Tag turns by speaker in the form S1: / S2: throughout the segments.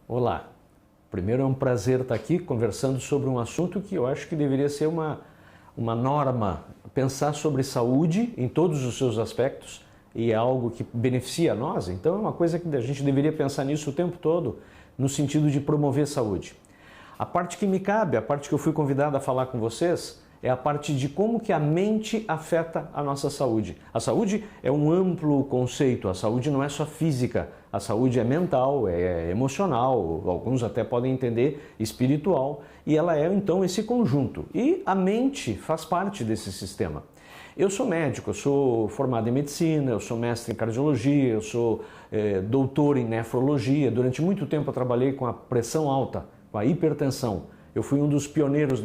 S1: Olá, primeiro é um prazer estar aqui conversando sobre um assunto que eu acho que deveria ser uma norma, pensar sobre saúde em todos os seus aspectos e é algo que beneficia a nós, então é uma coisa que a gente deveria pensar nisso o tempo todo, no sentido de promover saúde. A parte que me cabe, a parte que eu fui convidado a falar com vocês, é a parte de como que a mente afeta a nossa saúde. A saúde é um amplo conceito, a saúde não é só física, a saúde é mental, é emocional, alguns até podem entender espiritual, e ela é então esse conjunto. E a mente faz parte desse sistema. Eu sou médico, eu sou formado em medicina, eu sou mestre em cardiologia, eu sou doutor em nefrologia. Durante muito tempo eu trabalhei com a pressão alta, com a hipertensão. Eu fui um dos pioneiros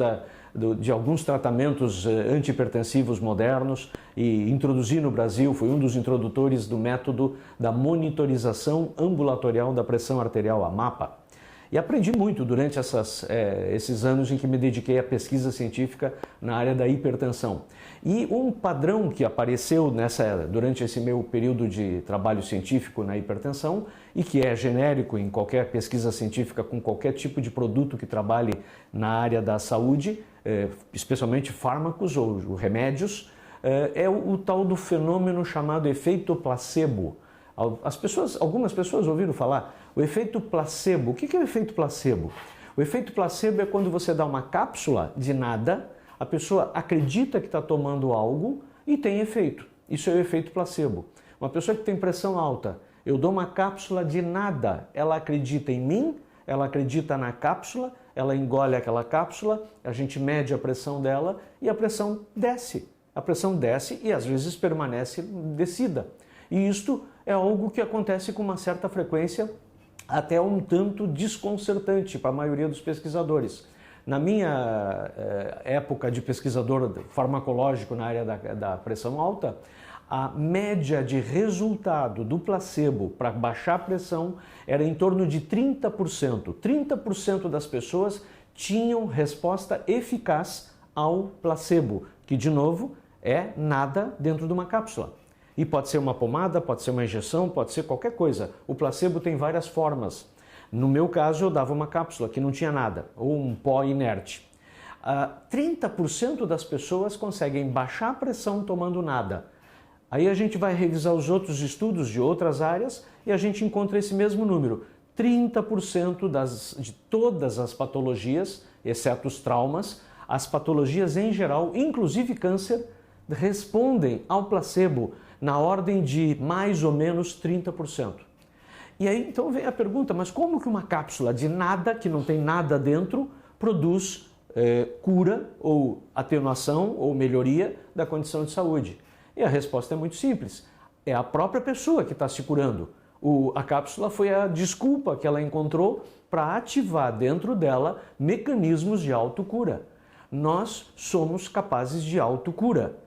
S1: de alguns tratamentos antihipertensivos modernos e introduzi no Brasil, fui um dos introdutores do método da monitorização ambulatorial da pressão arterial, a MAPA. E aprendi muito durante esses anos em que me dediquei à pesquisa científica na área da hipertensão. E um padrão que apareceu durante esse meu período de trabalho científico na hipertensão e que é genérico em qualquer pesquisa científica com qualquer tipo de produto que trabalhe na área da saúde, especialmente fármacos ou remédios, é o tal do fenômeno chamado efeito placebo. Algumas pessoas ouviram falar o efeito placebo. O que é o efeito placebo? O efeito placebo é quando você dá uma cápsula de nada, a pessoa acredita que está tomando algo e tem efeito. Isso é o efeito placebo. Uma pessoa que tem pressão alta, eu dou uma cápsula de nada, ela acredita em mim, ela acredita na cápsula, ela engole aquela cápsula, a gente mede a pressão dela e a pressão desce. A pressão desce e às vezes permanece descida. E isto é algo que acontece com uma certa frequência, até um tanto desconcertante para a maioria dos pesquisadores. Na minha época de pesquisador farmacológico na área da pressão alta, a média de resultado do placebo para baixar a pressão era em torno de 30%. 30% das pessoas tinham resposta eficaz ao placebo, que de novo é nada dentro de uma cápsula. E pode ser uma pomada, pode ser uma injeção, pode ser qualquer coisa. O placebo tem várias formas. No meu caso, eu dava uma cápsula que não tinha nada, ou um pó inerte. 30% das pessoas conseguem baixar a pressão tomando nada. Aí a gente vai revisar os outros estudos de outras áreas e a gente encontra esse mesmo número. 30% de todas as patologias, exceto os traumas, as patologias em geral, inclusive câncer, respondem ao placebo na ordem de mais ou menos 30%. E aí então vem a pergunta, mas como que uma cápsula de nada, que não tem nada dentro, produz cura ou atenuação ou melhoria da condição de saúde? E a resposta é muito simples, é a própria pessoa que está se curando. A cápsula foi a desculpa que ela encontrou para ativar dentro dela mecanismos de autocura. Nós somos capazes de autocura.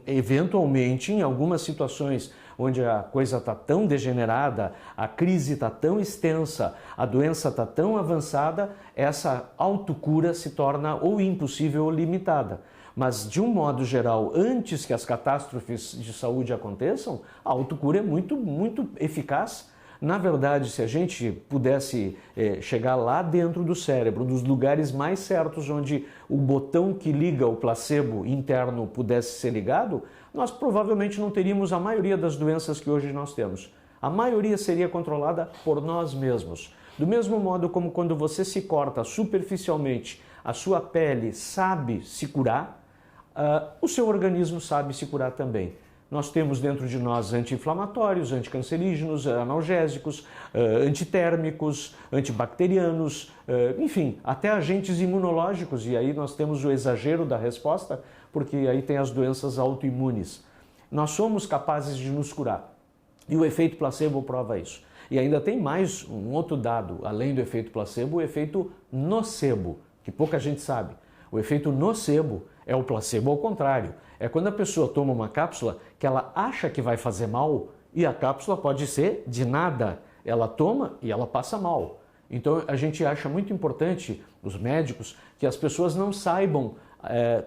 S1: Eventualmente, em algumas situações onde a coisa está tão degenerada, a crise está tão extensa, a doença está tão avançada, essa autocura se torna ou impossível ou limitada. Mas, de um modo geral, antes que as catástrofes de saúde aconteçam, a autocura é muito, muito eficaz. Na verdade, se a gente pudesse chegar lá dentro do cérebro, dos lugares mais certos onde o botão que liga o placebo interno pudesse ser ligado, nós provavelmente não teríamos a maioria das doenças que hoje nós temos. A maioria seria controlada por nós mesmos. Do mesmo modo como quando você se corta superficialmente, a sua pele sabe se curar, o seu organismo sabe se curar também. Nós temos dentro de nós anti-inflamatórios, anticancerígenos, analgésicos, antitérmicos, antibacterianos, enfim, até agentes imunológicos. E aí nós temos o exagero da resposta, porque aí tem as doenças autoimunes. Nós somos capazes de nos curar. E o efeito placebo prova isso. E ainda tem mais um outro dado, além do efeito placebo, o efeito nocebo, que pouca gente sabe. O efeito nocebo é o placebo ao contrário. É quando a pessoa toma uma cápsula que ela acha que vai fazer mal e a cápsula pode ser de nada. Ela toma e ela passa mal. Então a gente acha muito importante, os médicos, que as pessoas não saibam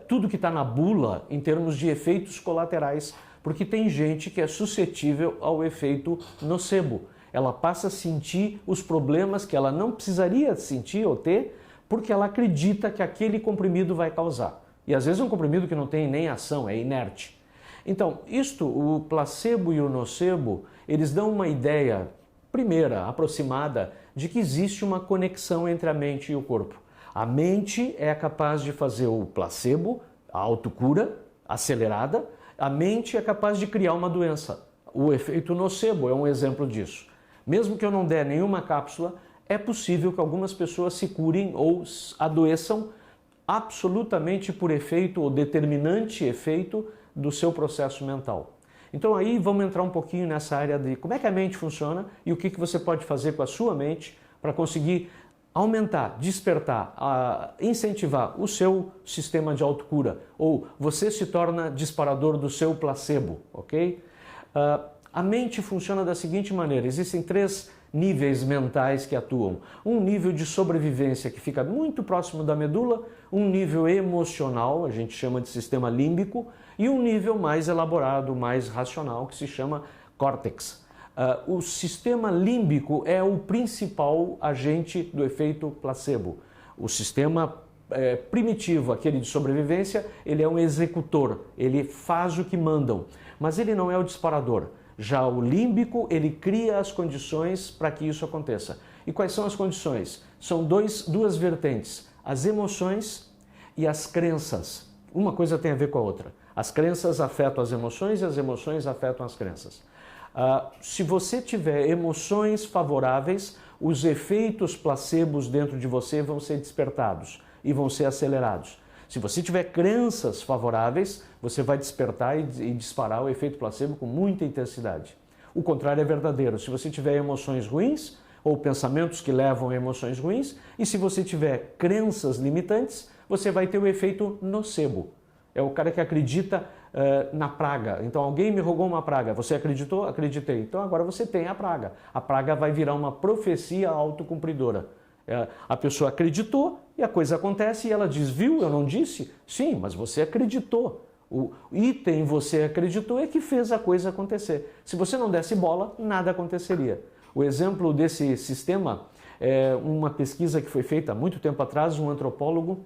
S1: tudo que está na bula em termos de efeitos colaterais, porque tem gente que é suscetível ao efeito nocebo. ela passa a sentir os problemas que ela não precisaria sentir ou ter, porque ela acredita que aquele comprimido vai causar. E às vezes é um comprimido que não tem nem ação, é inerte. Então, o placebo e o nocebo, eles dão uma ideia, primeira, aproximada, de que existe uma conexão entre a mente e o corpo. A mente é capaz de fazer o placebo, a autocura acelerada, a mente é capaz de criar uma doença. O efeito nocebo é um exemplo disso. Mesmo que eu não der nenhuma cápsula, é possível que algumas pessoas se curem ou adoeçam absolutamente por efeito ou determinante efeito do seu processo mental. Então aí vamos entrar um pouquinho nessa área de como é que a mente funciona e o que você pode fazer com a sua mente para conseguir aumentar, despertar, incentivar o seu sistema de autocura, ou você se torna disparador do seu placebo, ok? A mente funciona da seguinte maneira: existem 3 níveis mentais que atuam. Um nível de sobrevivência que fica muito próximo da medula, um nível emocional, a gente chama de sistema límbico, e um nível mais elaborado, mais racional, que se chama córtex. O sistema límbico é o principal agente do efeito placebo. O sistema primitivo, aquele de sobrevivência, ele é um executor, ele faz o que mandam, mas ele não é o disparador. Já o límbico, ele cria as condições para que isso aconteça. E quais são as condições? São duas vertentes, as emoções e as crenças. Uma coisa tem a ver com a outra. As crenças afetam as emoções e as emoções afetam as crenças. Se você tiver emoções favoráveis, os efeitos placebos dentro de você vão ser despertados e vão ser acelerados. Se você tiver crenças favoráveis, você vai despertar e disparar o efeito placebo com muita intensidade. O contrário é verdadeiro. Se você tiver emoções ruins ou pensamentos que levam a emoções ruins, e se você tiver crenças limitantes, você vai ter o efeito nocebo. É o cara que acredita na praga. Então alguém me rogou uma praga. Você acreditou? Acreditei. Então agora você tem a praga. A praga vai virar uma profecia autocumpridora. A pessoa acreditou e a coisa acontece e ela diz: viu, eu não disse? Sim, mas você acreditou. O item você acreditou é que fez a coisa acontecer. Se você não desse bola, nada aconteceria. O exemplo desse sistema é uma pesquisa que foi feita há muito tempo atrás. Um antropólogo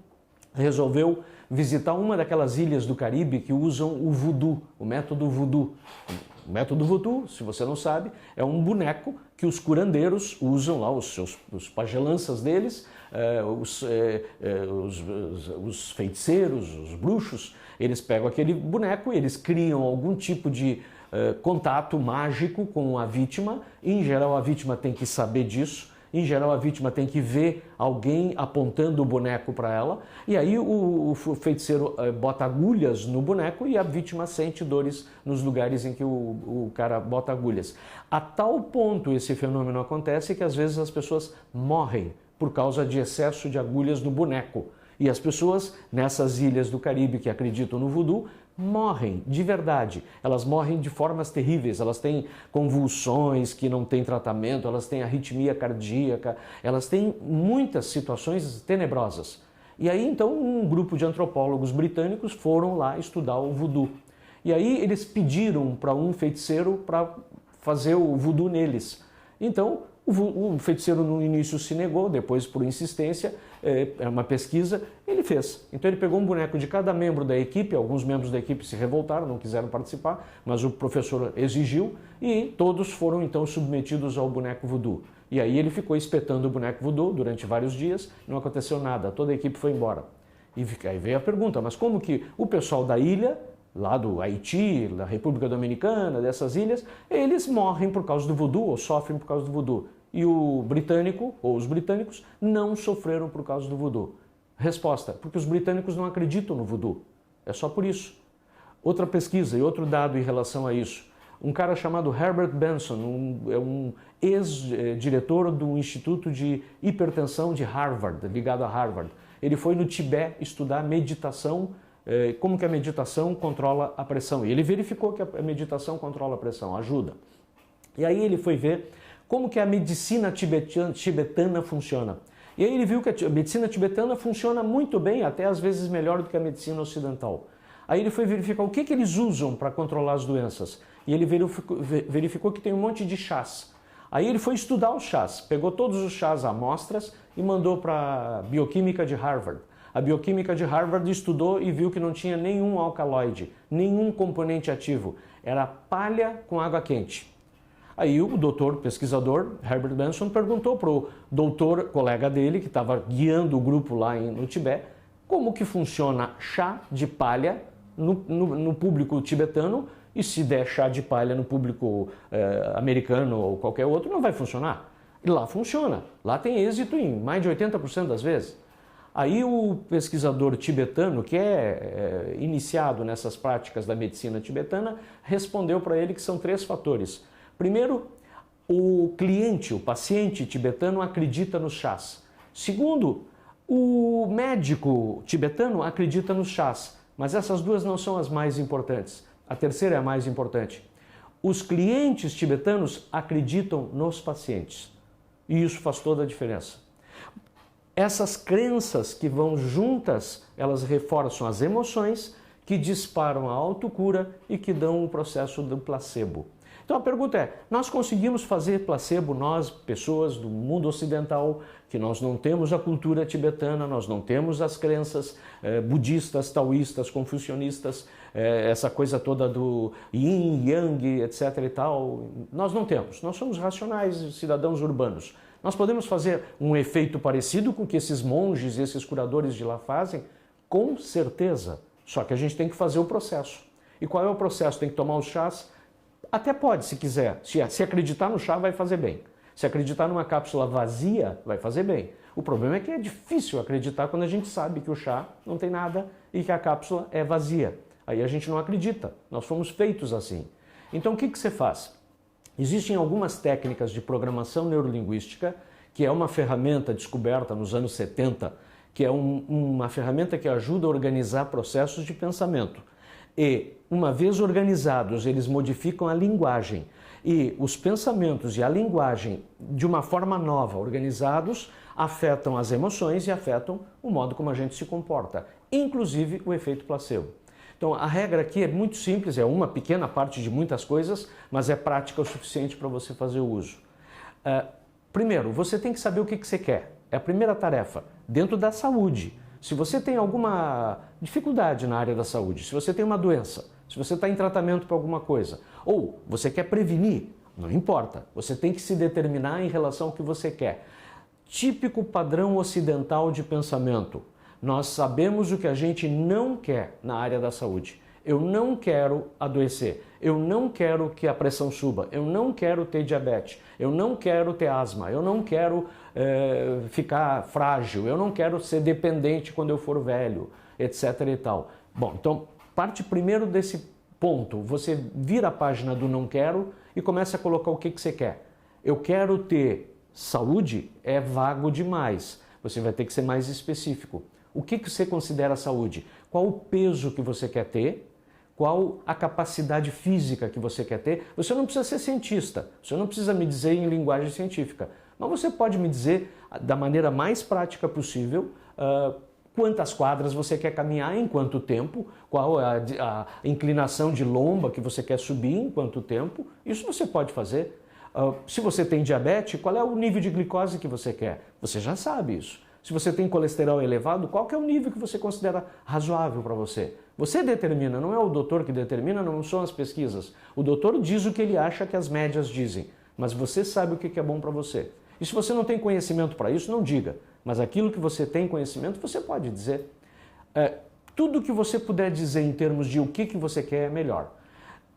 S1: resolveu visitar uma daquelas ilhas do Caribe que usam o voodoo, o método voodoo. O método voodoo, se você não sabe, é um boneco que os curandeiros usam lá, os pagelanças deles, os feiticeiros, os bruxos, eles pegam aquele boneco, eles criam algum tipo de contato mágico com a vítima. Em geral, a vítima tem que saber disso. Em geral, a vítima tem que ver alguém apontando o boneco para ela, e aí o feiticeiro bota agulhas no boneco e a vítima sente dores nos lugares em que o cara bota agulhas. A tal ponto esse fenômeno acontece que às vezes as pessoas morrem por causa de excesso de agulhas no boneco. E as pessoas nessas ilhas do Caribe que acreditam no voodoo morrem de verdade. Elas morrem de formas terríveis, elas têm convulsões que não têm tratamento, elas têm arritmia cardíaca, elas têm muitas situações tenebrosas. E aí então um grupo de antropólogos britânicos foram lá estudar o voodoo. E aí eles pediram para um feiticeiro para fazer o voodoo neles. Então o feiticeiro no início se negou, depois por insistência, é uma pesquisa, ele fez. Então ele pegou um boneco de cada membro da equipe, alguns membros da equipe se revoltaram, não quiseram participar, mas o professor exigiu e todos foram então submetidos ao boneco voodoo. E aí ele ficou espetando o boneco voodoo durante vários dias, não aconteceu nada, toda a equipe foi embora. E aí veio a pergunta, mas como que o pessoal da ilha, lá do Haiti, da República Dominicana, dessas ilhas, eles morrem por causa do voodoo ou sofrem por causa do voodoo? E o britânico, ou os britânicos, não sofreram por causa do voodoo. Resposta: porque os britânicos não acreditam no voodoo. É só por isso. Outra pesquisa e outro dado em relação a isso. Um cara chamado Herbert Benson, um ex-diretor do Instituto de Hipertensão de Harvard, ligado a Harvard. Ele foi no Tibete estudar meditação, como que a meditação controla a pressão. E ele verificou que a meditação controla a pressão, ajuda. E aí ele foi ver como que a medicina tibetana funciona. E aí ele viu que a medicina tibetana funciona muito bem, até às vezes melhor do que a medicina ocidental. Aí ele foi verificar o que eles usam para controlar as doenças. E ele verificou que tem um monte de chás. Aí ele foi estudar os chás, pegou todos os chás amostras e mandou para a Bioquímica de Harvard. A Bioquímica de Harvard estudou e viu que não tinha nenhum alcaloide, nenhum componente ativo. Era palha com água quente. Aí o doutor pesquisador Herbert Benson perguntou para o doutor colega dele, que estava guiando o grupo lá no Tibete, como que funciona chá de palha no público tibetano, e se der chá de palha no público americano ou qualquer outro, não vai funcionar. E lá funciona, lá tem êxito em mais de 80% das vezes. Aí o pesquisador tibetano, que é iniciado nessas práticas da medicina tibetana, respondeu para ele que são 3 fatores. Primeiro, o cliente, o paciente tibetano acredita nos chás. Segundo, o médico tibetano acredita nos chás, mas essas 2 não são as mais importantes. A terceira é a mais importante. Os clientes tibetanos acreditam nos pacientes. E isso faz toda a diferença. Essas crenças que vão juntas, elas reforçam as emoções que disparam a autocura e que dão o processo do placebo. Então a pergunta é, nós conseguimos fazer placebo, nós, pessoas do mundo ocidental, que nós não temos a cultura tibetana, nós não temos as crenças budistas, taoístas, confucionistas, essa coisa toda do yin, yang, etc. e tal, nós não temos. Nós somos racionais, cidadãos urbanos. Nós podemos fazer um efeito parecido com o que esses monges e esses curadores de lá fazem? Com certeza. Só que a gente tem que fazer o processo. E qual é o processo? Tem que tomar os chás? Até pode, se quiser. Se acreditar no chá, vai fazer bem. Se acreditar numa cápsula vazia, vai fazer bem. O problema é que é difícil acreditar quando a gente sabe que o chá não tem nada e que a cápsula é vazia. Aí a gente não acredita. Nós fomos feitos assim. Então o que você faz? Existem algumas técnicas de programação neurolinguística, que é uma ferramenta descoberta nos anos 70, que é uma ferramenta que ajuda a organizar processos de pensamento. E, uma vez organizados, eles modificam a linguagem. E os pensamentos e a linguagem, de uma forma nova, organizados, afetam as emoções e afetam o modo como a gente se comporta, inclusive o efeito placebo. Então, a regra aqui é muito simples, é uma pequena parte de muitas coisas, mas é prática o suficiente para você fazer o uso. Primeiro, você tem que saber o que você quer. É a primeira tarefa, dentro da saúde. Se você tem alguma dificuldade na área da saúde, se você tem uma doença, se você está em tratamento para alguma coisa, ou você quer prevenir, não importa, você tem que se determinar em relação ao que você quer. Típico padrão ocidental de pensamento. Nós sabemos o que a gente não quer na área da saúde. Eu não quero adoecer, eu não quero que a pressão suba, eu não quero ter diabetes, eu não quero ter asma, eu não quero ficar frágil, eu não quero ser dependente quando eu for velho, etc. e tal. Bom, então parte primeiro desse ponto, você vira a página do não quero e começa a colocar o que você quer. Eu quero ter saúde, é vago demais, você vai ter que ser mais específico. O que você considera saúde? Qual o peso que você quer ter? Qual a capacidade física que você quer ter? Você não precisa ser cientista, você não precisa me dizer em linguagem científica, mas você pode me dizer da maneira mais prática possível quantas quadras você quer caminhar, em quanto tempo, qual é a inclinação de lomba que você quer subir, em quanto tempo. Isso você pode fazer. Se você tem diabetes, qual é o nível de glicose que você quer? Você já sabe isso. Se você tem colesterol elevado, qual que é o nível que você considera razoável para você? Você determina, não é o doutor que determina, não são as pesquisas. O doutor diz o que ele acha que as médias dizem, mas você sabe o que é bom para você. E se você não tem conhecimento para isso, não diga. Mas aquilo que você tem conhecimento, você pode dizer. Tudo que você puder dizer em termos de o que você quer é melhor.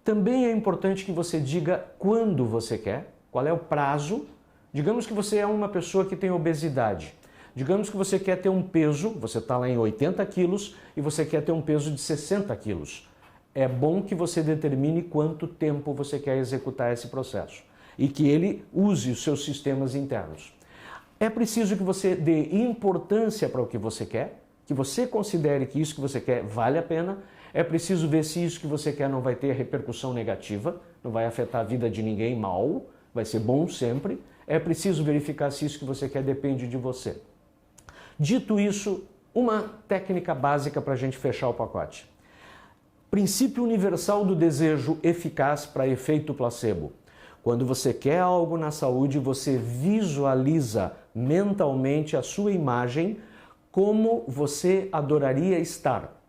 S1: Também é importante que você diga quando você quer, qual é o prazo. Digamos que você é uma pessoa que tem obesidade. Digamos que você quer ter um peso, você está lá em 80 quilos e você quer ter um peso de 60 quilos. É bom que você determine quanto tempo você quer executar esse processo e que ele use os seus sistemas internos. É preciso que você dê importância para o que você quer, que você considere que isso que você quer vale a pena. É preciso ver se isso que você quer não vai ter repercussão negativa, não vai afetar a vida de ninguém mal, vai ser bom sempre. É preciso verificar se isso que você quer depende de você. Dito isso, uma técnica básica para a gente fechar o pacote. Princípio universal do desejo eficaz para efeito placebo. Quando você quer algo na saúde, você visualiza mentalmente a sua imagem como você adoraria estar.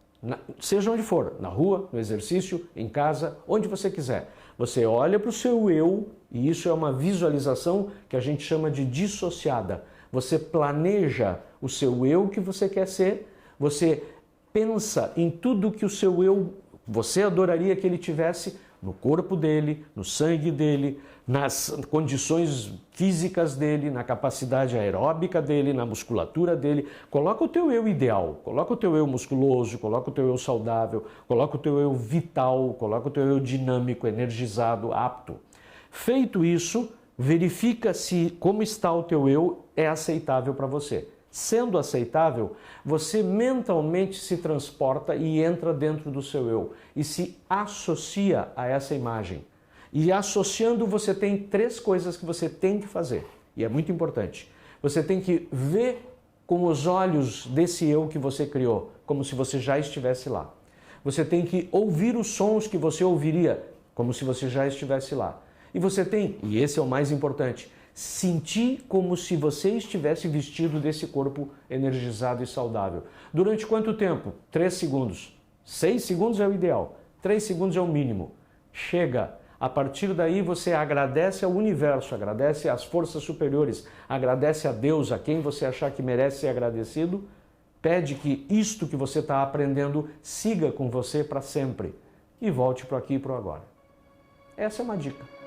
S1: Seja onde for, na rua, no exercício, em casa, onde você quiser. Você olha para o seu eu, e isso é uma visualização que a gente chama de dissociada. Você planeja o seu eu que você quer ser, você pensa em tudo que o seu eu, você adoraria que ele tivesse no corpo dele, no sangue dele, nas condições físicas dele, na capacidade aeróbica dele, na musculatura dele. Coloca o teu eu ideal, coloca o teu eu musculoso, coloca o teu eu saudável, coloca o teu eu vital, coloca o teu eu dinâmico, energizado, apto. Feito isso, verifica se como está o teu eu é aceitável para você. Sendo aceitável, você mentalmente se transporta e entra dentro do seu eu e se associa a essa imagem. E associando, você tem 3 coisas que você tem que fazer, e é muito importante. Você tem que ver com os olhos desse eu que você criou, como se você já estivesse lá. Você tem que ouvir os sons que você ouviria, como se você já estivesse lá. E você tem, e esse é o mais importante, sentir como se você estivesse vestido desse corpo energizado e saudável. Durante quanto tempo? 3 segundos. 6 segundos é o ideal. 3 segundos é o mínimo. Chega. A partir daí você agradece ao universo, agradece às forças superiores, agradece a Deus, a quem você achar que merece ser agradecido. Pede que isto que você está aprendendo siga com você para sempre. E volte para aqui e para o agora. Essa é uma dica.